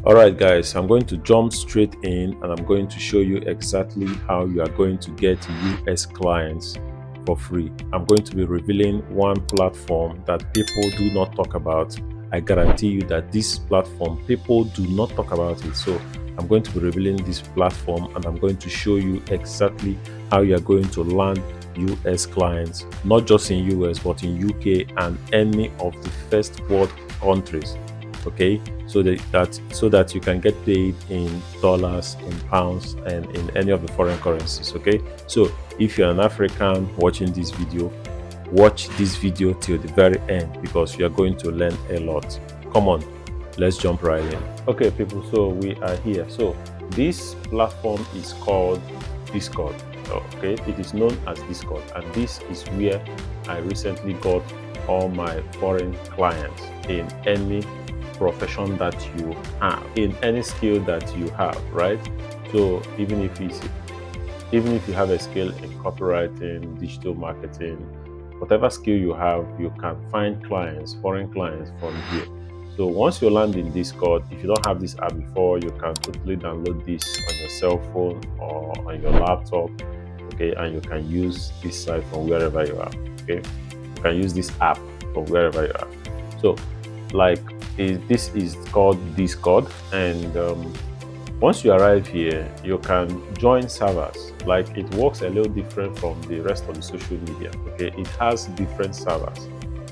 All right, guys, I'm going to jump straight in and I'm going to show you exactly how you are going to get US clients for free. I'm going to be revealing one platform that people do not talk about. I guarantee you that this platform, people do not talk about it. So I'm going to be revealing this platform and I'm going to show you exactly how you are going to land US clients, not just in US, but in UK and any of the first world countries. Okay, so that you can get paid in dollars, in pounds, and in any of the foreign currencies. Okay, so if you're an African watching this video, watch this video till the very end because you are going to learn a lot. Come on, let's jump right in. Okay, people, so we are here. So this platform is called Discord. Okay, it is known as Discord, and this is where I recently got all my foreign clients in any profession that you have, in any skill that you have, right? So even if you have a skill in copywriting, digital marketing, whatever skill you have, you can find clients, foreign clients from here. So once you land in Discord, if you don't have this app before, you can totally download this on your cell phone or on your laptop. Okay, and you can use this site from wherever you are. Okay, you can use this app from wherever you are. So like this is called Discord, and once you arrive here, you can join servers. Like it works a little different from the rest of the social media. Okay, it has different servers.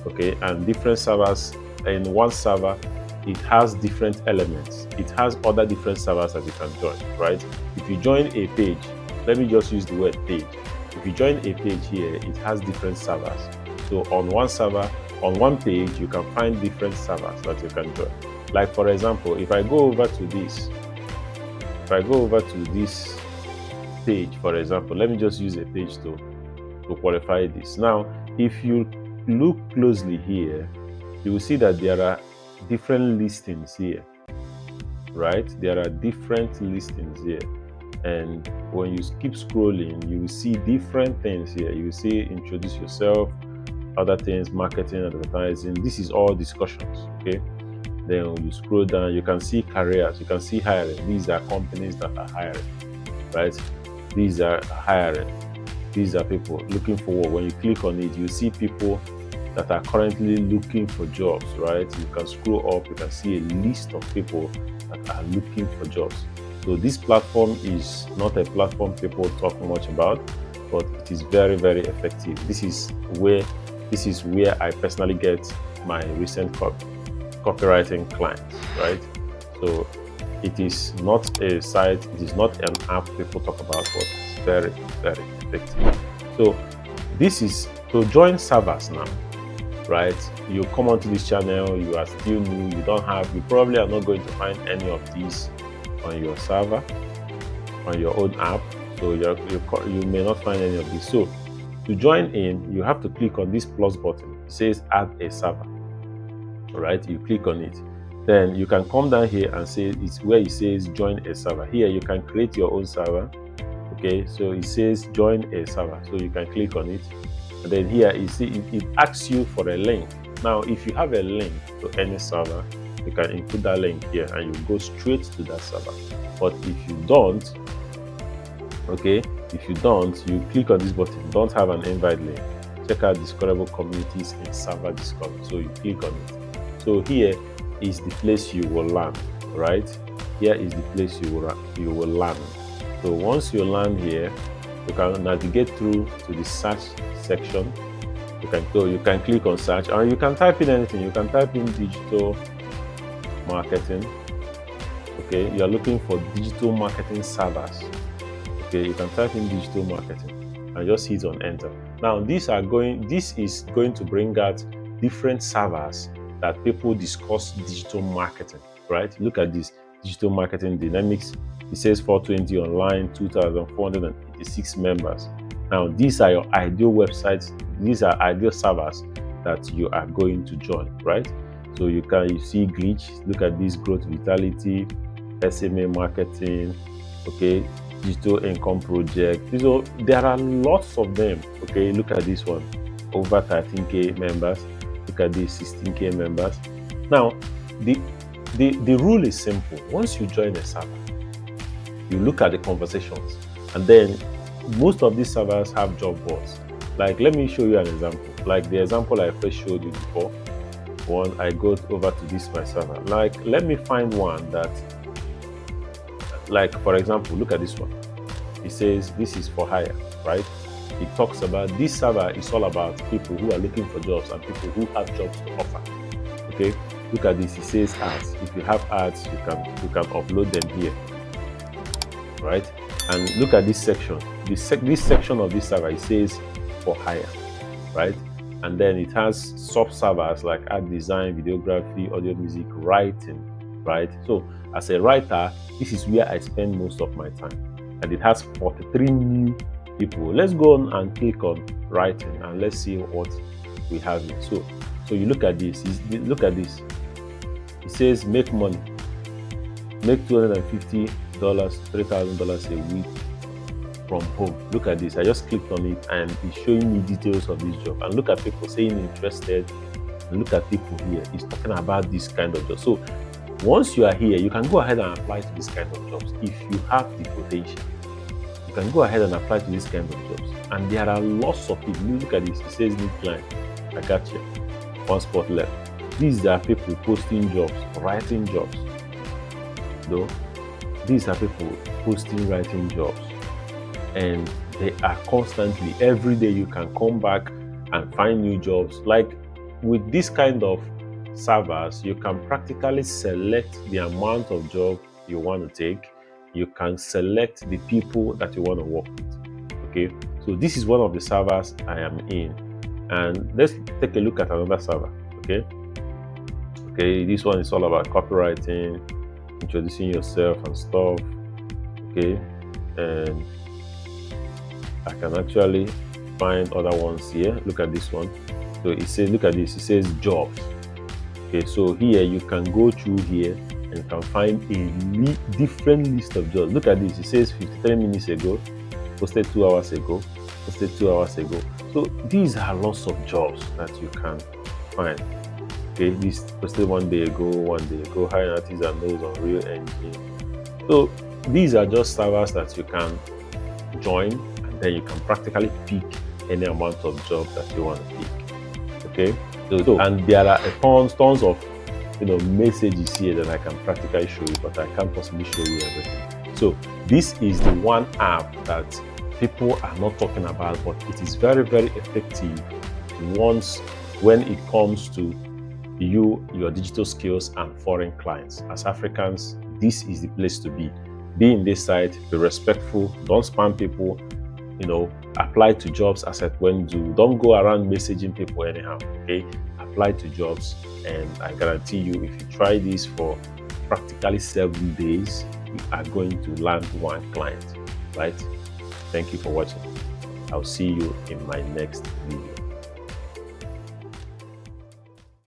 Okay, and different servers in one server, it has different elements. It has other different servers that you can join. Right? If you join a page, let me just use the word page. If you join a page here, it has different servers. So on one server, on one page, you can find different servers that you can join. Like for example, if I go over to this page, for example, let me just use a page to qualify this. Now, if you look closely here, you will see that there are different listings here, right? There are different listings here. And when you keep scrolling, you will see different things here. You will see introduce yourself, other things, marketing, advertising. This is all discussions. Okay, then when you scroll down, you can see careers, you can see hiring. These are companies that are hiring, right? These are hiring. These are people looking for work. When you click on it, you see people that are currently looking for jobs, right? You can scroll up, you can see a list of people that are looking for jobs. So this platform is not a platform people talk much about, but it is very, very effective. This is where I personally get my recent copywriting clients, right? So it is not a site, it is not an app people talk about, but it's very, very effective. So this is to join servers now, right? You come onto this channel, you are still new, you probably are not going to find any of these on your server, on your own app. So you may not find any of these. So to join in, you have to click on this plus button. It says add a server. All right, you click on it. Then you can come down here and say it's where it says join a server. Here you can create your own server. Okay, so it says join a server. So you can click on it. And then here it asks you for a link. Now, if you have a link to any server, you can input that link here and you go straight to that server. But if you don't, okay, if you don't, you click on this button, don't have an invite link. Check out discoverable communities in server discovery. So you click on it. So here is the place you will land, right? Here is the place you will land. So once you land here, you can navigate through to the search section. You can click on search, and you can type in anything. You can type in digital marketing. Okay, you are looking for digital marketing servers. Okay, you can type in digital marketing and just hit on enter. Now this is going to bring out different servers that people discuss digital marketing, right? Look at this digital marketing dynamics. It says 420 online, 2,486 members. Now these are your ideal websites. These are ideal servers that you are going to join, right? So you see glitch. Look at this growth vitality, SMA marketing, okay, digital income project. So there are lots of them. Okay, look at this one, over 13k members. Look at these 16k members. Now the rule is simple. Once you join a server, you look at the conversations, and then most of these servers have job boards. Like, let me show you an example. Like the example I first showed you before. One, I go over to this my server. Like, let me find one that, like, for example, look at this one. It says this is for hire, right? It talks about this server is all about people who are looking for jobs and people who have jobs to offer. Okay, look at this. It says ads. If you have ads, you can upload them here, right? And look at this section. This section of this server, it says for hire, right? And then it has sub servers like art design, videography, audio, music, writing, right? So as a writer, this is where I spend most of my time, and it has 43 new people. Let's go on and click on writing, and let's see what we have here. So you look at this. Look at this. It says make money, make $250, $3,000 a week from home. Look at this. I just clicked on it and it's showing me details of this job. And look at people saying interested. And look at people here. It's talking about this kind of job. So once you are here, you can go ahead and apply to this kind of jobs. If you have the potential, you can go ahead and apply to this kind of jobs. And there are lots of people. Look at this. It says new client. I got you. One spot left. These are people posting jobs, writing jobs. Though these are people posting, writing jobs. And they are constantly, every day you can come back and find new jobs. Like with this kind of servers, you can practically select the amount of job you want to take. You can select the people that you want to work with. Okay, so this is one of the servers I am in, and let's take a look at another server. Okay, this one is all about copywriting, introducing yourself and stuff. Okay, and I can actually find other ones here. Look at this one. So it says, look at this, it says jobs. Okay, so here you can go through here and you can find a different list of jobs. Look at this, it says 53 minutes ago, posted 2 hours ago, posted 2 hours ago. So these are lots of jobs that you can find. Okay, this posted 1 day ago, hiring artists and those on Real Engine. So these are just servers that you can join, and then you can practically pick any amount of job that you want to pick. Okay, so and there are tons of messages here that I can practically show you, but I can't possibly show you everything. So this is the one app that people are not talking about, but it is very, very effective when it comes to your digital skills and foreign clients. As Africans, this is the place to be. Be in this site, be respectful, don't spam people, apply to jobs as at when due. Don't go around messaging people anyhow. Okay, apply to jobs, and I guarantee you, if you try this for practically 7 days, you are going to land one client, right? Thank you for watching. I'll see you in my next video.